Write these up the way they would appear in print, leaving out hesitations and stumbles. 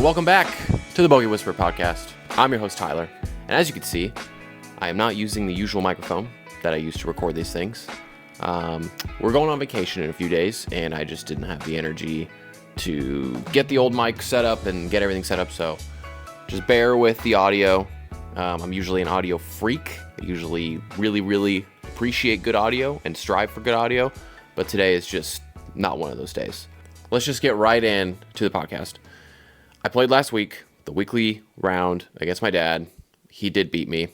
welcome back to the Bogey Whisperer podcast. I'm your host, Tyler, and as you can see, I am not using the usual microphone that I use to record these things. We're going on vacation in a few days, and I just didn't have the energy to get the old mic set up and get everything set up, so just bear with the audio. I'm usually an audio freak. I usually really appreciate good audio and strive for good audio, but today is just not one of those days. Let's just get right in to the podcast. I played last week, the weekly round against my dad. He did beat me.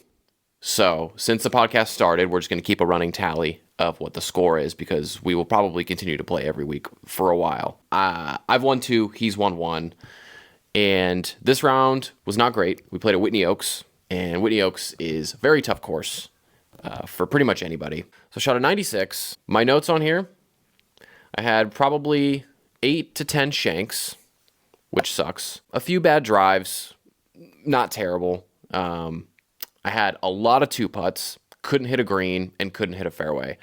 So since the podcast started, we're just going to keep a running tally of what the score is because we will probably continue to play every week for a while. I've won 2, he's won 1. And this round was not great. We played at Whitney Oaks, and Whitney Oaks is a very tough course for pretty much anybody. So I shot a 96. My notes on here, I had probably 8 to 10 shanks, which sucks. A few bad drives, not terrible. I had a lot of 2-putts, couldn't hit a green, and couldn't hit a fairway.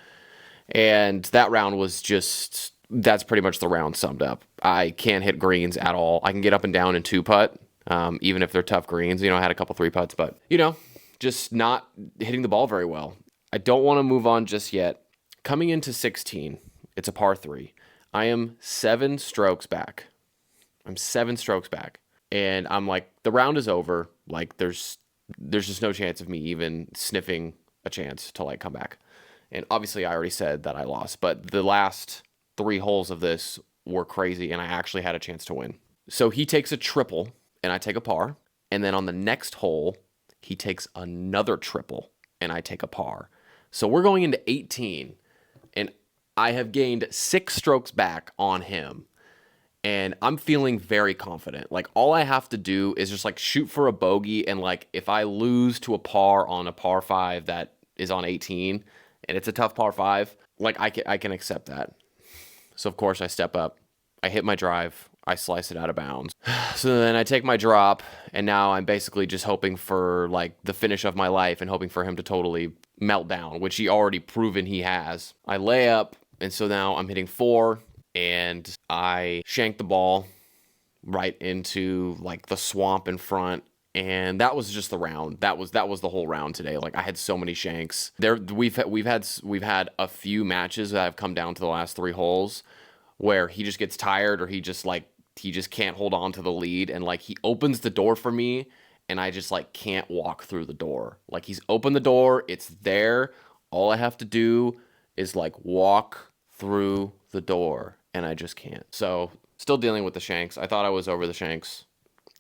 And that round was just, that's pretty much the round summed up. I can't hit greens at all. I can get up and down in 2-putt, even if they're tough greens. I had a couple 3-putts, but, just not hitting the ball very well. I don't want to move on just yet. Coming into 16, it's a par 3. I am 7 strokes back. And I'm like, the round is over. Like, there's just no chance of me even sniffing a chance to come back. And obviously I already said that I lost, but the last 3 holes of this were crazy and I actually had a chance to win. So he takes a triple and I take a par. And then on the next hole, he takes another triple and I take a par. So we're going into 18 and I have gained 6 strokes back on him. And I'm feeling very confident. All I have to do is just shoot for a bogey. And if I lose to a par on a par 5 that is on 18 and it's a tough par 5, I can accept that. So of course I step up, I hit my drive, I slice it out of bounds. So then I take my drop and now I'm basically just hoping for the finish of my life and hoping for him to totally melt down, which he already proven he has. I lay up and so now I'm hitting 4. And I shanked the ball right into the swamp in front, and that was just the round. That was the whole round today. I had so many shanks. We've had a few matches that have come down to the last 3 holes where he just gets tired or he just can't hold on to the lead, and he opens the door for me, and I just can't walk through the door. He's opened the door, it's there. All I have to do is walk through the door. And I just can't. So, still dealing with the shanks. I thought I was over the shanks,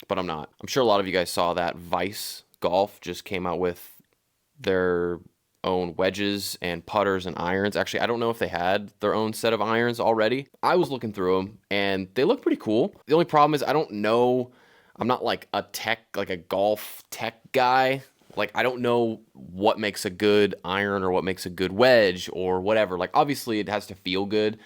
but I'm not. I'm sure a lot of you guys saw that Vice Golf just came out with their own wedges and putters and irons. Actually, I don't know if they had their own set of irons already. I was looking through them, and they look pretty cool. The only problem is I don't know. I'm not a golf tech guy. I don't know what makes a good iron or what makes a good wedge or whatever. Obviously, it has to feel good.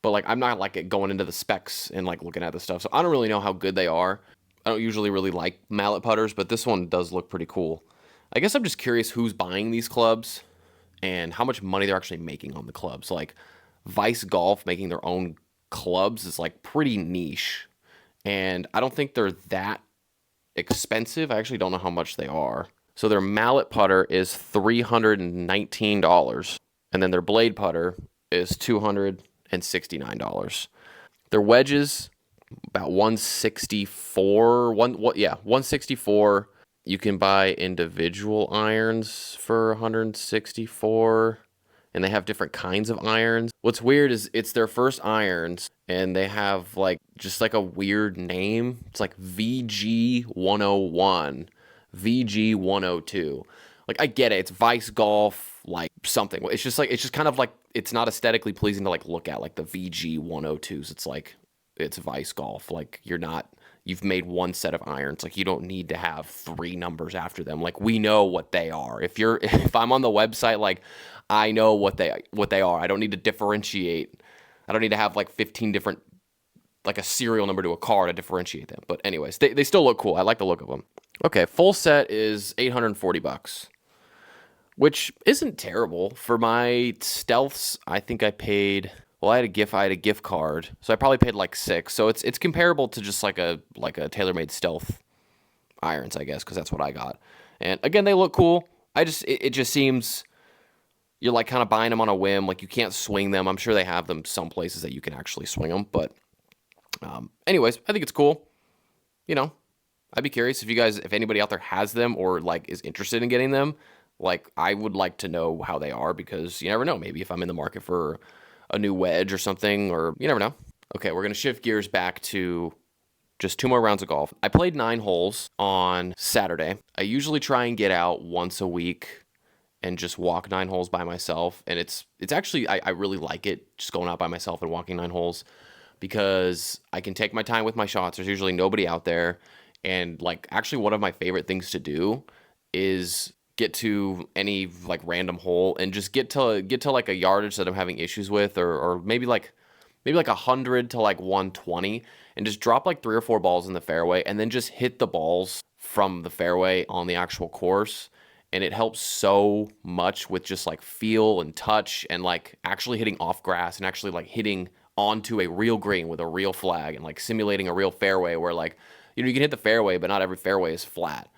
But, I'm not, going into the specs and, looking at the stuff. So, I don't really know how good they are. I don't usually really like mallet putters, but this one does look pretty cool. I guess I'm just curious who's buying these clubs and how much money they're actually making on the clubs. Vice Golf making their own clubs is, pretty niche. And I don't think they're that expensive. I actually don't know how much they are. So, their mallet putter is $319. And then their blade putter is $269. Their wedges, about $164. $164. You can buy individual irons for $164, and they have different kinds of irons. What's weird is it's their first irons, and they have just a weird name. It's VG 101, VG 102. I get it. It's Vice Golf, something. It's just kind of it's not aesthetically pleasing to look at the VG 102s. It's Vice Golf. You've made one set of irons. You don't need to have 3 numbers after them. We know what they are. If I'm on the website, I know what they are. I don't need to differentiate. I don't need to have 15 different, a serial number to a car to differentiate them. But anyways, they still look cool. I like the look of them. Okay, full set is $840. Which isn't terrible. For my stealths, I think I paid Well, I had a gift card, so I probably paid like 6. So it's comparable to just like a TaylorMade Stealth irons, I guess, because that's what I got. And again, they look cool. It just seems you're like kind of buying them on a whim. Like you can't swing them. I'm sure they have them some places that you can actually swing them. But anyways, I think it's cool. You know, I'd be curious if anybody out there has them or like is interested in getting them. Like I would like to know how they are because you never know. Maybe if I'm in the market for a new wedge or something, or you never know. Okay, we're gonna shift gears back to just 2 more rounds of golf. I played 9 holes on Saturday. I usually try and get out once a week and just walk 9 holes by myself. And it's actually, I really like it, just going out by myself and walking 9 holes because I can take my time with my shots. There's usually nobody out there. And like, actually one of my favorite things to do is get to any like random hole and just get to like a yardage that I'm having issues with, or maybe like 100 to like 120, and just drop like 3 or 4 balls in the fairway and then just hit the balls from the fairway on the actual course. And it helps so much with just like feel and touch and like actually hitting off grass and actually like hitting onto a real green with a real flag and like simulating a real fairway where like, you can hit the fairway, but not every fairway is flat.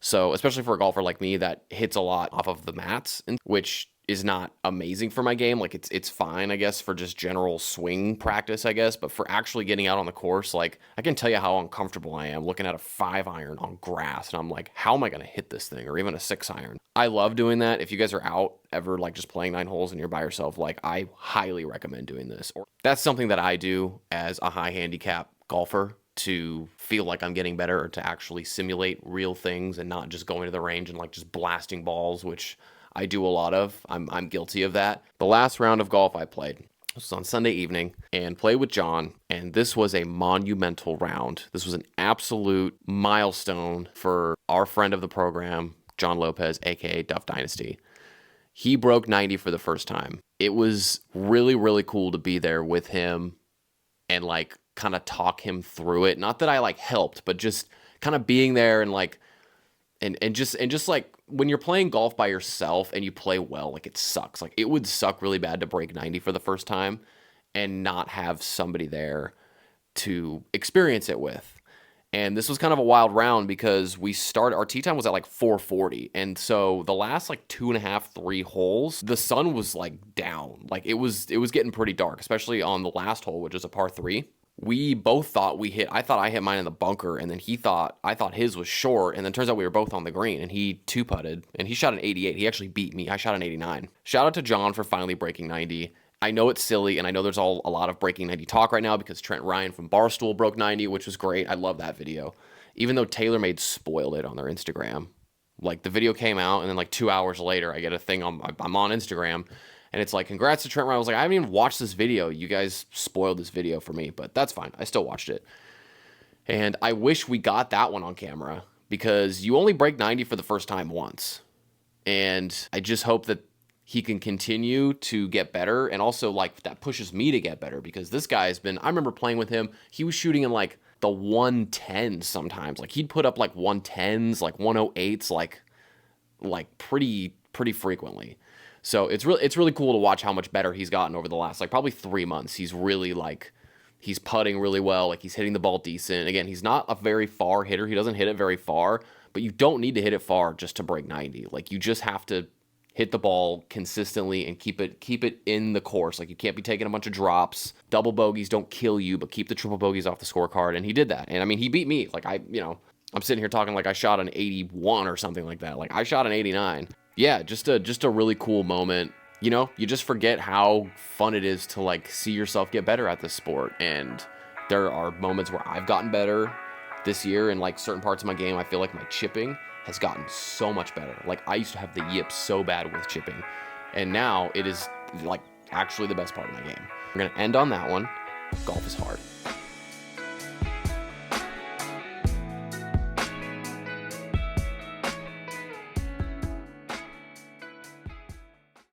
So especially for a golfer like me that hits a lot off of the mats, which is not amazing for my game. Like it's fine, I guess, for just general swing practice, I guess. But for actually getting out on the course, like I can tell you how uncomfortable I am looking at a 5-iron on grass. And I'm like, how am I going to hit this thing? Or even a 6-iron. I love doing that. If you guys are out ever like just playing 9 holes and you're by yourself, like I highly recommend doing this. Or that's something that I do as a high handicap golfer to feel like I'm getting better, or to actually simulate real things and not just going to the range and like just blasting balls, which I do a lot of. I'm guilty of that. The last round of golf I played was on Sunday evening and played with John, and this was a monumental round. This was an absolute milestone for our friend of the program, John Lopez, aka Duff Dynasty. He broke 90 for the first time. It was really, really cool to be there with him and like kind of talk him through it. Not that I like helped, but just kind of being there and like and just like when you're playing golf by yourself and you play well, like it sucks. Like it would suck really bad to break 90 for the first time and not have somebody there to experience it with. And this was kind of a wild round because our tee time was at like 4:40. And so the last like 2.5, 3 holes, the sun was like down. Like it was getting pretty dark, especially on the last hole, which is a par 3. We both thought I thought I hit mine in the bunker, and then I thought his was short, and then turns out we were both on the green, and he 2-putted, and he shot an 88. He actually beat me. I shot an 89. Shout out to John for finally breaking 90. I know it's silly, and I know there's a lot of breaking 90 talk right now because Trent Ryan from Barstool broke 90, which was great. I love that video. Even though TaylorMade spoiled it on their Instagram. Like, the video came out, and then like 2 hours later, I get a thing I'm on Instagram, and it's like, congrats to Trent Ryan. I was like, I haven't even watched this video. You guys spoiled this video for me, but that's fine. I still watched it. And I wish we got that one on camera because you only break 90 for the first time once. And I just hope that he can continue to get better. And also like that pushes me to get better because this guy I remember playing with him. He was shooting in like the 110s sometimes. Like he'd put up like 110s, like 108s, like pretty frequently. So it's really cool to watch how much better he's gotten over the last like probably 3 months. He's really like, he's putting really well. Like he's hitting the ball decent. Again, he's not a very far hitter. He doesn't hit it very far, but you don't need to hit it far just to break 90. Like you just have to hit the ball consistently and keep it in the course. Like you can't be taking a bunch of drops. Double bogeys don't kill you, but keep the triple bogeys off the scorecard. And he did that. And I mean, he beat me. Like I'm sitting here talking like I shot an 81 or something like that. Like I shot an 89. Yeah, just a really cool moment. You just forget how fun it is to like see yourself get better at this sport. And there are moments where I've gotten better this year in like certain parts of my game. I feel like my chipping has gotten so much better. Like I used to have the yips so bad with chipping, and now it is like actually the best part of my game. I'm gonna end on that one. Golf is hard.